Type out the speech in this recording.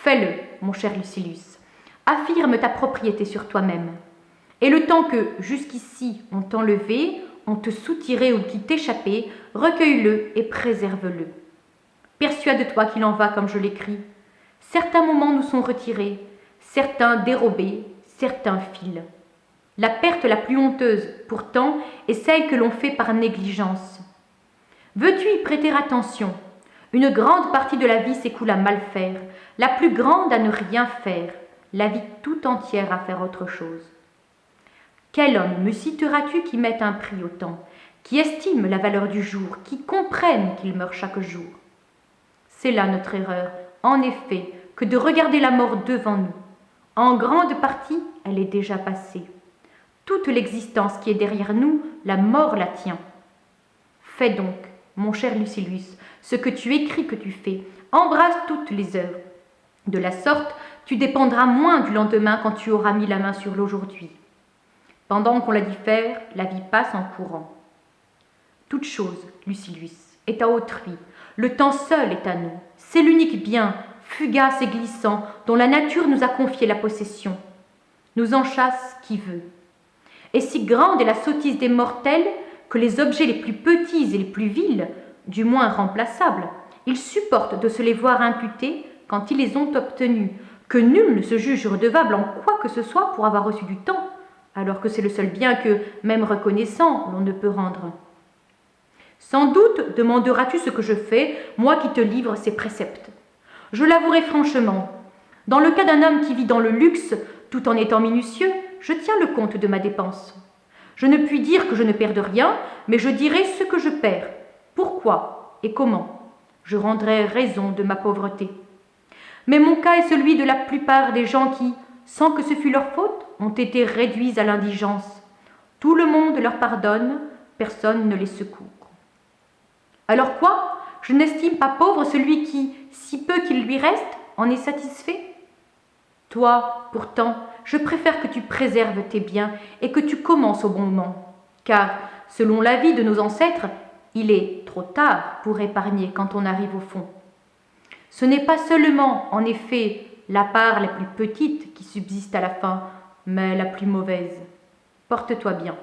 Fais-le, mon cher Lucilius. Affirme ta propriété sur toi-même. Et le temps que, jusqu'ici, on t'enlevait, on te soutiré ou qui t'échappait, recueille-le et préserve-le. Persuade-toi qu'il en va comme je l'écris. Certains moments nous sont retirés, certains dérobés, certains filent. La perte la plus honteuse, pourtant, est celle que l'on fait par négligence. Veux-tu y prêter attention? Une grande partie de la vie s'écoule à mal faire, la plus grande à ne rien faire, la vie tout entière à faire autre chose. Quel homme me citeras-tu qui mette un prix au temps, qui estime la valeur du jour, qui comprenne qu'il meurt chaque jour? C'est là notre erreur, en effet, que de regarder la mort devant nous. En grande partie, elle est déjà passée. Toute l'existence qui est derrière nous, la mort la tient. Fais donc, mon cher Lucilius, ce que tu écris que tu fais, embrasse toutes les heures. De la sorte, tu dépendras moins du lendemain quand tu auras mis la main sur l'aujourd'hui. Pendant qu'on la diffère, la vie passe en courant. Toute chose, Lucilius, est à autrui. Le temps seul est à nous. C'est l'unique bien, fugace et glissant, dont la nature nous a confié la possession. Nous en chasse qui veut. Et si grande est la sottise des mortels que les objets les plus petits et les plus vils, du moins remplaçables, ils supportent de se les voir imputés quand ils les ont obtenus, que nul ne se juge redevable en quoi que ce soit pour avoir reçu du temps, alors que c'est le seul bien que, même reconnaissant, l'on ne peut rendre. Sans doute demanderas-tu ce que je fais, moi qui te livre ces préceptes. Je l'avouerai franchement. Dans le cas d'un homme qui vit dans le luxe, tout en étant minutieux, je tiens le compte de ma dépense. Je ne puis dire que je ne perde rien, mais je dirai ce que je perds, pourquoi et comment. Je rendrai raison de ma pauvreté. Mais mon cas est celui de la plupart des gens qui, sans que ce fût leur faute, ont été réduits à l'indigence. Tout le monde leur pardonne, personne ne les secourt. Alors quoi? Je n'estime pas pauvre celui qui, si peu qu'il lui reste, en est satisfait? Toi, pourtant, je préfère que tu préserves tes biens et que tu commences au bon moment, car, selon l'avis de nos ancêtres, il est trop tard pour épargner quand on arrive au fond. Ce n'est pas seulement, en effet, la part la plus petite qui subsiste à la fin, mais la plus mauvaise. Porte-toi bien.